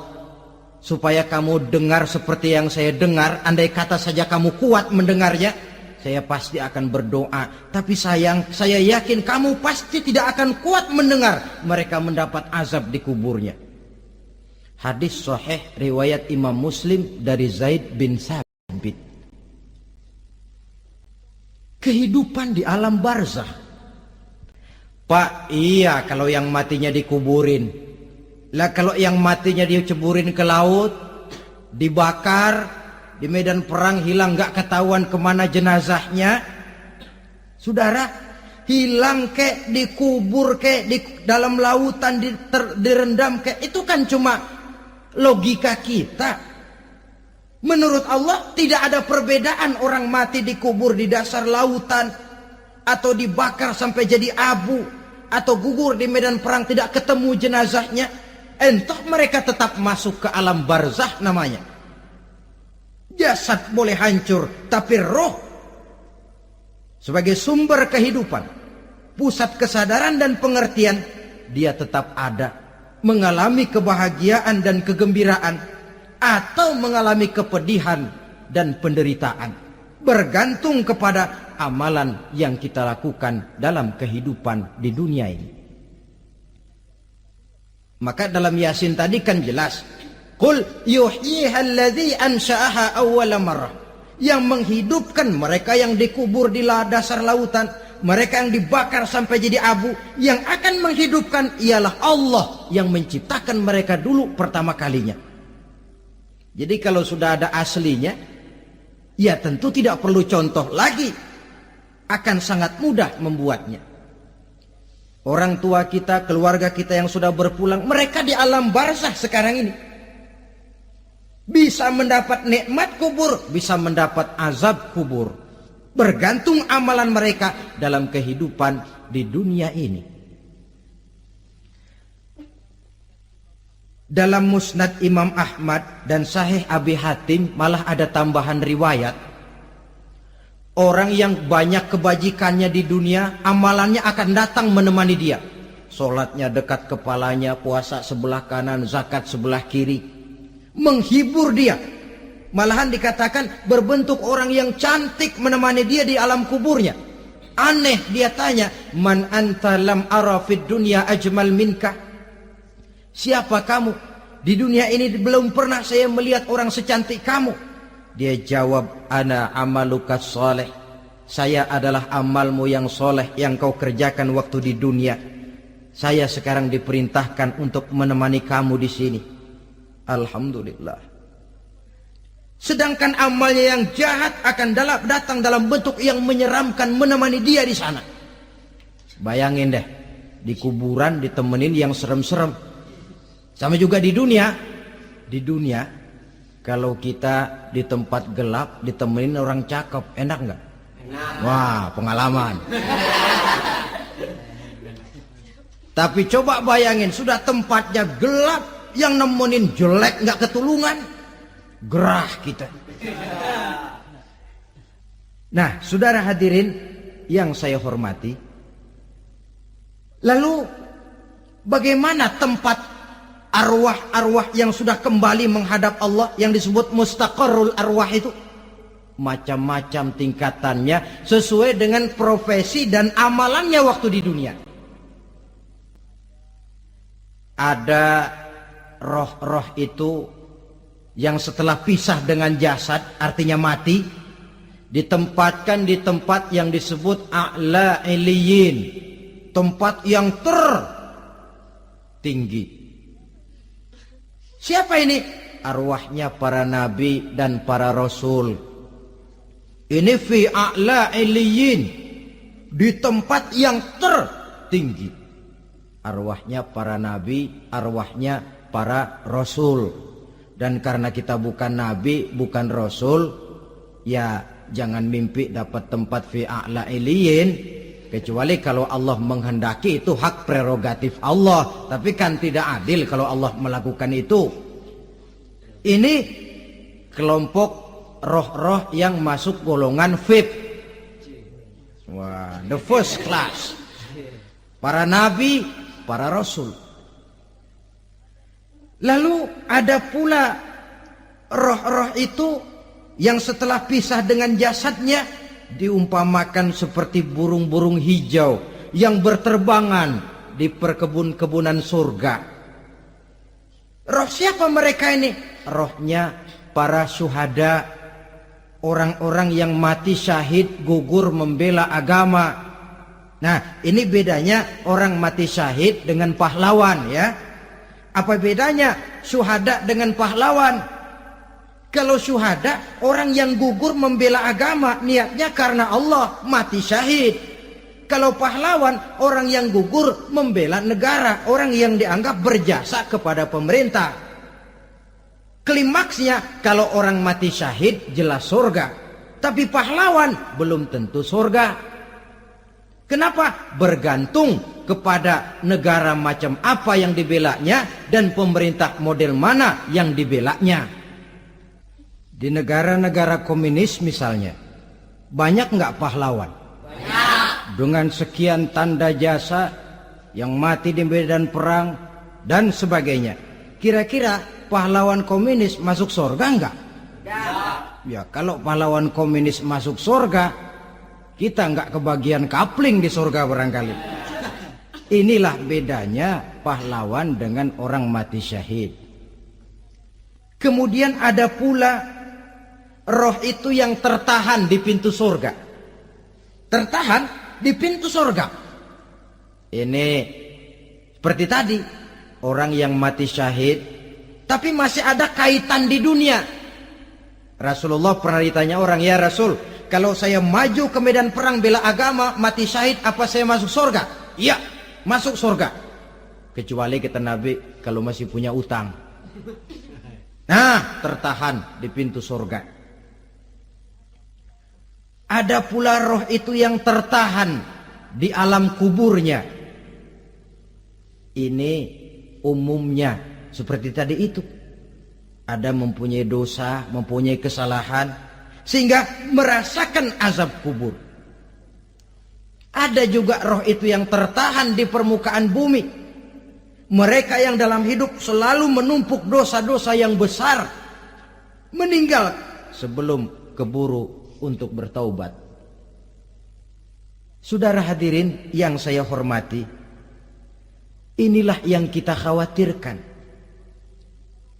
supaya kamu dengar seperti yang saya dengar, andai kata saja kamu kuat mendengarnya, saya pasti akan berdoa. Tapi sayang, saya yakin kamu pasti tidak akan kuat mendengar mereka mendapat azab di kuburnya. Hadis sahih riwayat Imam Muslim dari Zaid bin Sabit. Kehidupan di alam barzah. Pak, iya kalau yang matinya dikuburin. Lah kalau yang matinya diceburin ke laut, dibakar, di medan perang hilang gak ketahuan kemana jenazahnya. Saudara, hilang kek, dikubur kek, di dalam lautan direndam kek, itu kan cuma logika kita. Menurut Allah tidak ada perbedaan orang mati dikubur di dasar lautan, atau dibakar sampai jadi abu, atau gugur di medan perang tidak ketemu jenazahnya. Entah mereka tetap masuk ke alam barzah namanya. Jasad boleh hancur, tapi roh sebagai sumber kehidupan, pusat kesadaran dan pengertian, dia tetap ada, mengalami kebahagiaan dan kegembiraan, atau mengalami kepedihan dan penderitaan, bergantung kepada amalan yang kita lakukan dalam kehidupan di dunia ini. Maka dalam Yasin tadi kan jelas, qul yuhyiha alladzi ansha'aha awwala marrah, yang menghidupkan mereka yang dikubur di dasar lautan, mereka yang dibakar sampai jadi abu, yang akan menghidupkan ialah Allah yang menciptakan mereka dulu pertama kalinya. Jadi kalau sudah ada aslinya, ya tentu tidak perlu contoh lagi, akan sangat mudah membuatnya. Orang tua kita, keluarga kita yang sudah berpulang, mereka di alam barzah sekarang ini bisa mendapat nikmat kubur, bisa mendapat azab kubur, bergantung amalan mereka dalam kehidupan di dunia ini. Dalam Musnad Imam Ahmad dan Sahih Abi Hatim malah ada tambahan riwayat, orang yang banyak kebajikannya di dunia, amalannya akan datang menemani dia. Sholatnya dekat kepalanya, puasa sebelah kanan, zakat sebelah kiri, menghibur dia. Malahan dikatakan berbentuk orang yang cantik menemani dia di alam kuburnya. Aneh, dia tanya, man anta lam ara fid dunya ajmal minka. Siapa kamu? Di dunia ini belum pernah saya melihat orang secantik kamu. Dia jawab, ana amaluka soleh. Saya adalah amalmu yang soleh yang kau kerjakan waktu di dunia. Saya sekarang diperintahkan untuk menemani kamu di sini. Alhamdulillah. Sedangkan amalnya yang jahat akan datang dalam bentuk yang menyeramkan menemani dia di sana. Bayangin deh, di kuburan ditemenin yang serem-serem. Sama juga di dunia. Di dunia, kalau kita di tempat gelap ditemenin orang cakep, enak nggak? Wah, pengalaman. Tapi coba bayangin, sudah tempatnya gelap, yang nemenin jelek nggak ketulungan, gerah kita. Nah, saudara hadirin yang saya hormati, lalu bagaimana tempat arwah-arwah yang sudah kembali menghadap Allah yang disebut mustaqarrul arwah itu? Macam-macam tingkatannya sesuai dengan profesi dan amalannya waktu di dunia. Ada roh-roh itu yang setelah pisah dengan jasad, artinya mati, ditempatkan di tempat yang disebut a'la iliyin, tempat yang tertinggi. Siapa ini? Arwahnya para nabi dan para rasul. Ini fi a'la iliyin, di tempat yang tertinggi. Arwahnya para nabi, arwahnya para rasul. Dan karena kita bukan nabi, bukan rasul, ya jangan mimpi dapat tempat fi a'la iliyin. Kecuali kalau Allah menghendaki, itu hak prerogatif Allah. Tapi kan tidak adil kalau Allah melakukan itu. Ini kelompok roh-roh yang masuk golongan VIP. Wah, the first class. Para nabi, para rasul. Lalu ada pula roh-roh itu yang setelah pisah dengan jasadnya diumpamakan seperti burung-burung hijau yang berterbangan di perkebun-kebunan surga. Roh siapa mereka ini? Rohnya para syuhada, orang-orang yang mati syahid gugur membela agama. Nah, ini bedanya orang mati syahid dengan pahlawan, ya. Apa bedanya syuhada dengan pahlawan? Kalau syuhada, orang yang gugur membela agama, niatnya karena Allah, mati syahid. Kalau pahlawan, orang yang gugur membela negara, orang yang dianggap berjasa kepada pemerintah. Klimaksnya, kalau orang mati syahid jelas surga, tapi pahlawan belum tentu surga. Kenapa? Bergantung kepada negara macam apa yang dibelanya dan pemerintah model mana yang dibelanya. Di negara-negara komunis misalnya, banyak nggak pahlawan? Dengan sekian tanda jasa yang mati di medan perang dan sebagainya. Kira-kira pahlawan komunis masuk surga enggak? Ya, kalau pahlawan komunis masuk surga, kita enggak kebagian kapling di surga barangkali. Inilah bedanya pahlawan dengan orang mati syahid. Kemudian ada pula roh itu yang tertahan di pintu surga. Tertahan di pintu surga. Ini seperti tadi, orang yang mati syahid tapi masih ada kaitan di dunia. Rasulullah pernah ditanya orang, "Ya Rasul, kalau saya maju ke medan perang bela agama, mati syahid, apa saya masuk surga?" "Iya, masuk surga." Kecuali kata Nabi, kalau masih punya utang. Nah, tertahan di pintu surga. Ada pula roh itu yang tertahan di alam kuburnya. Ini umumnya seperti tadi itu. Ada mempunyai dosa, mempunyai kesalahan, sehingga merasakan azab kubur. Ada juga roh itu yang tertahan di permukaan bumi. Mereka yang dalam hidup selalu menumpuk dosa-dosa yang besar, meninggal sebelum keburu untuk bertaubat. Saudara hadirin yang saya hormati, inilah yang kita khawatirkan.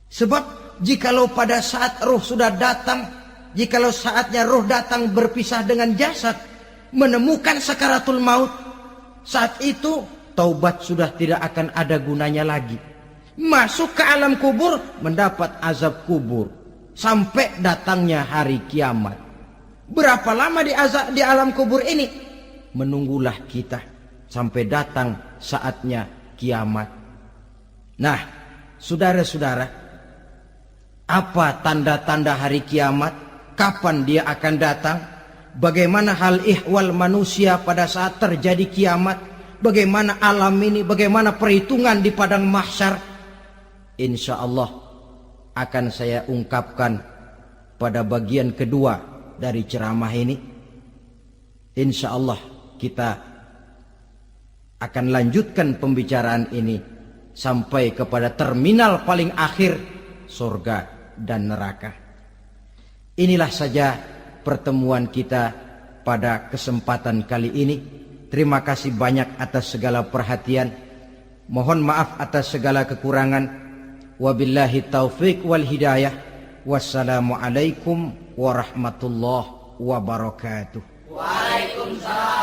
Sebab jikalau pada saat roh sudah datang, jikalau saatnya roh datang berpisah dengan jasad, menemukan sakaratul maut, saat itu taubat sudah tidak akan ada gunanya lagi. Masuk ke alam kubur, mendapat azab kubur sampai datangnya hari kiamat. Berapa lama di alam kubur ini? Menunggulah kita sampai datang saatnya kiamat. Nah, saudara-saudara, apa tanda-tanda hari kiamat? Kapan dia akan datang? Bagaimana hal ihwal manusia pada saat terjadi kiamat? Bagaimana alam ini? Bagaimana perhitungan di padang mahsyar? Insya Allah akan saya ungkapkan pada bagian kedua dari ceramah ini. Insya Allah kita akan lanjutkan pembicaraan ini sampai kepada terminal paling akhir, surga dan neraka. Inilah saja pertemuan kita pada kesempatan kali ini. Terima kasih banyak atas segala perhatian. Mohon maaf atas segala kekurangan. Wabillahi taufiq wal hidayah. Wassalamualaikum warahmatullahi wabarakatuh. Waalaikumsalam.